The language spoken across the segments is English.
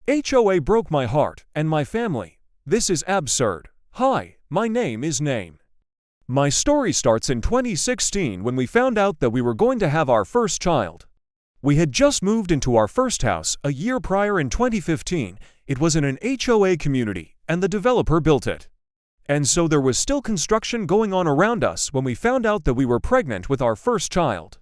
HOA broke my heart and my family. This is absurd. Hi, my name is Name. My story starts in 2016 when we found out that we were going to have our first child. We had just moved into our first house a year prior in 2015. It was in an HOA community, and the developer built it. And so there was still construction going on around us when we found out that we were pregnant with our first child.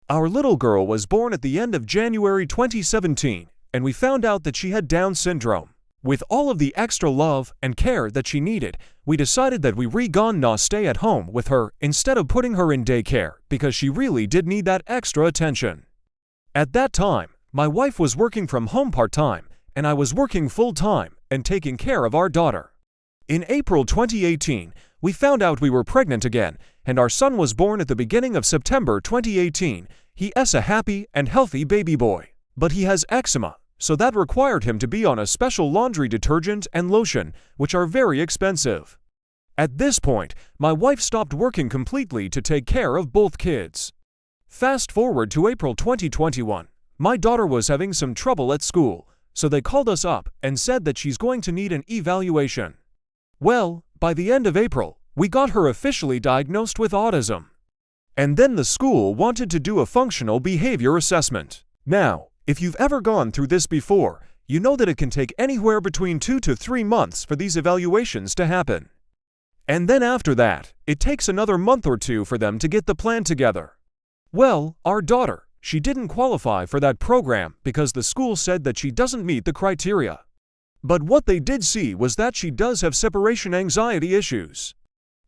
Our little girl was born at the end of January 2017, and we found out that she had Down syndrome. With all of the extra love and care that she needed, we decided that we were gonna stay at home with her instead of putting her in daycare because she really did need that extra attention. At that time, my wife was working from home part-time, and I was working full-time and taking care of our daughter. In April 2018, we found out we were pregnant again, and our son was born at the beginning of September 2018. He is a happy and healthy baby boy, but he has eczema, so that required him to be on a special laundry detergent and lotion, which are very expensive. At this point, my wife stopped working completely to take care of both kids. Fast forward to April 2021. My daughter was having some trouble at school, so they called us up and said that she's going to need an evaluation. Well, by the end of April, we got her officially diagnosed with autism. And then the school wanted to do a functional behavior assessment. Now, if you've ever gone through this before, you know that it can take anywhere between 2 to 3 months for these evaluations to happen. And then after that, it takes another month or two for them to get the plan together. Well, our daughter, she didn't qualify for that program because the school said that she doesn't meet the criteria. But what they did see was that she does have separation anxiety issues.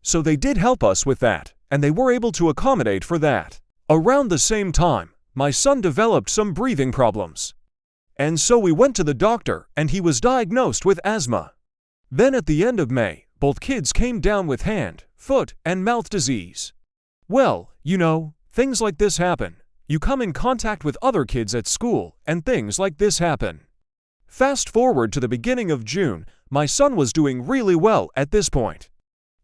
So they did help us with that, and they were able to accommodate for that. Around the same time, my son developed some breathing problems. And so we went to the doctor, and he was diagnosed with asthma. Then at the end of May, both kids came down with hand, foot, and mouth disease. Well, you know, things like this happen. You come in contact with other kids at school, and things like this happen. Fast forward to the beginning of June, my son was doing really well at this point.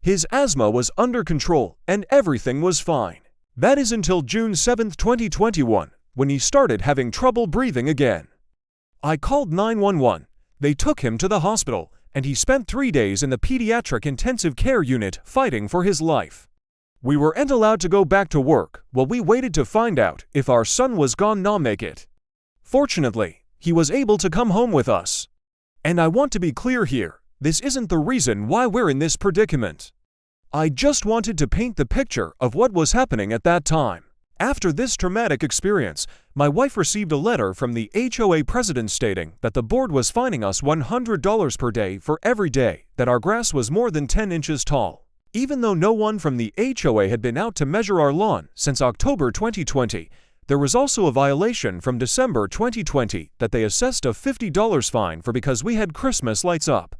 His asthma was under control, and everything was fine. That is until June 7, 2021, when he started having trouble breathing again. I called 911. They took him to the hospital, and he spent 3 days in the pediatric intensive care unit fighting for his life. We weren't allowed to go back to work while we waited to find out if our son was gonna make it. Fortunately, he was able to come home with us. And I want to be clear here, this isn't the reason why we're in this predicament. I just wanted to paint the picture of what was happening at that time. After this traumatic experience, my wife received a letter from the HOA president stating that the board was fining us $100 per day for every day that our grass was more than 10 inches tall. Even though no one from the HOA had been out to measure our lawn since October 2020, there was also a violation from December 2020 that they assessed a $50 fine for because we had Christmas lights up.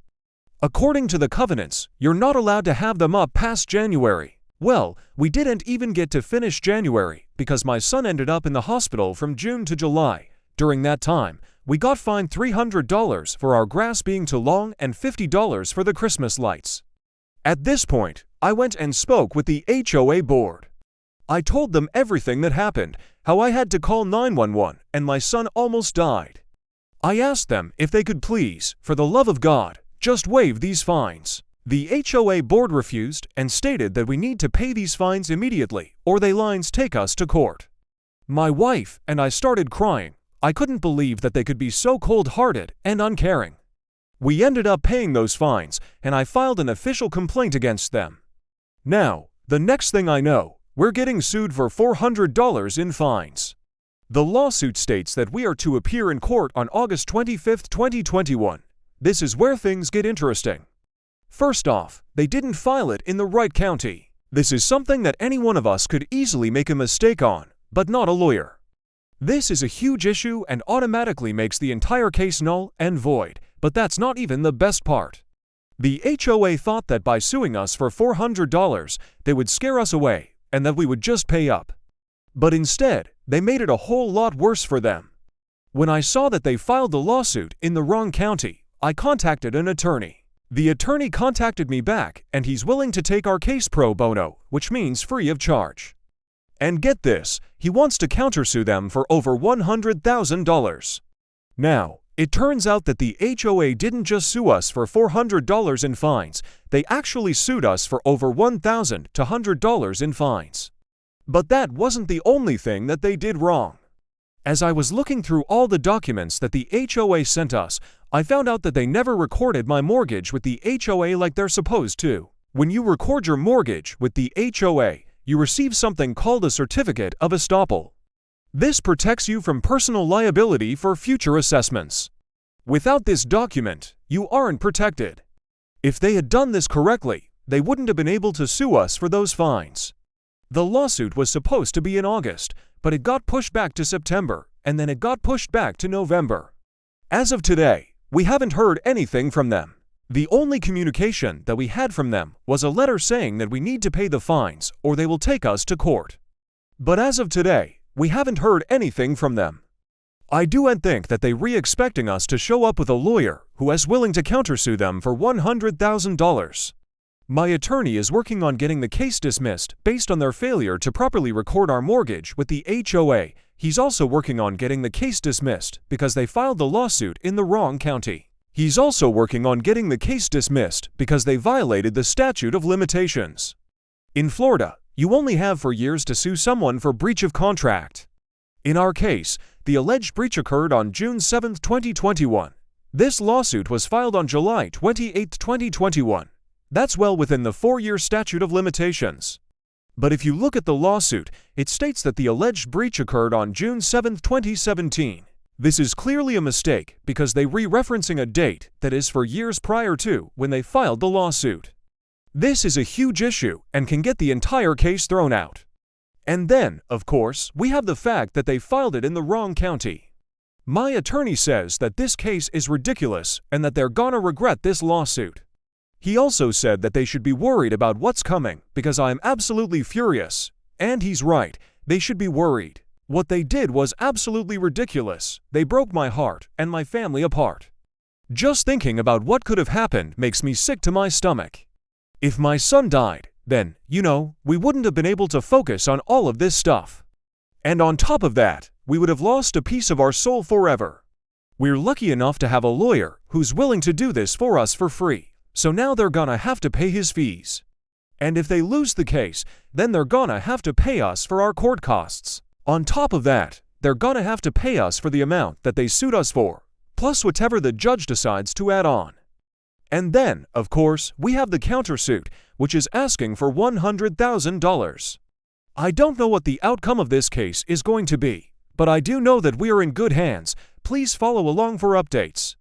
According to the covenants, you're not allowed to have them up past January. Well, we didn't even get to finish January because my son ended up in the hospital from June to July. During that time, we got fined $300 for our grass being too long and $50 for the Christmas lights. At this point, I went and spoke with the HOA board. I told them everything that happened, how I had to call 911 and my son almost died. I asked them if they could please, for the love of God, just waive these fines. The HOA board refused and stated that we need to pay these fines immediately or they lines take us to court. My wife and I started crying. I couldn't believe that they could be so cold-hearted and uncaring. We ended up paying those fines, and I filed an official complaint against them. Now, the next thing I know, we're getting sued for $400 in fines. The lawsuit states that we are to appear in court on August 25, 2021. This is where things get interesting. First off, they didn't file it in the right county. This is something that any one of us could easily make a mistake on, but not a lawyer. This is a huge issue and automatically makes the entire case null and void. But that's not even the best part. The HOA thought that by suing us for $400, they would scare us away and that we would just pay up. But instead, they made it a whole lot worse for them. When I saw that they filed the lawsuit in the wrong county, I contacted an attorney. The attorney contacted me back, and he's willing to take our case pro bono, which means free of charge. And get this, he wants to countersue them for over $100,000. Now, It turns out that the HOA didn't just sue us for $400 in fines, they actually sued us for over $1,200 in fines. But that wasn't the only thing that they did wrong. As I was looking through all the documents that the HOA sent us, I found out that they never recorded my mortgage with the HOA like they're supposed to. When you record your mortgage with the HOA, you receive something called a certificate of estoppel. This protects you from personal liability for future assessments. Without this document, you aren't protected. If they had done this correctly, they wouldn't have been able to sue us for those fines. The lawsuit was supposed to be in August, but it got pushed back to September, and then it got pushed back to November. As of today, we haven't heard anything from them. The only communication that we had from them was a letter saying that we need to pay the fines or they will take us to court. But as of today, we haven't heard anything from them. I do think that they expecting us to show up with a lawyer who is willing to countersue them for $100,000. My attorney is working on getting the case dismissed based on their failure to properly record our mortgage with the HOA. He's also working on getting the case dismissed because they filed the lawsuit in the wrong county. He's also working on getting the case dismissed because they violated the statute of limitations. In Florida, you only have 4 years to sue someone for breach of contract. In our case, the alleged breach occurred on June 7, 2021. This lawsuit was filed on July 28, 2021. That's well within the 4-year statute of limitations. But if you look at the lawsuit, it states that the alleged breach occurred on June 7, 2017. This is clearly a mistake because they re-referencing a date that is for years prior to when they filed the lawsuit. This is a huge issue and can get the entire case thrown out. And then, of course, we have the fact that they filed it in the wrong county. My attorney says that this case is ridiculous and that they're gonna regret this lawsuit. He also said that they should be worried about what's coming because I am absolutely furious. And he's right, they should be worried. What they did was absolutely ridiculous. They broke my heart and my family apart. Just thinking about what could have happened makes me sick to my stomach. If my son died, then, we wouldn't have been able to focus on all of this stuff. And on top of that, we would have lost a piece of our soul forever. We're lucky enough to have a lawyer who's willing to do this for us for free. So now they're gonna have to pay his fees. And if they lose the case, then they're gonna have to pay us for our court costs. On top of that, they're gonna have to pay us for the amount that they sued us for, plus whatever the judge decides to add on. And then, of course, we have the countersuit, which is asking for $100,000. I don't know what the outcome of this case is going to be, but I do know that we are in good hands. Please follow along for updates.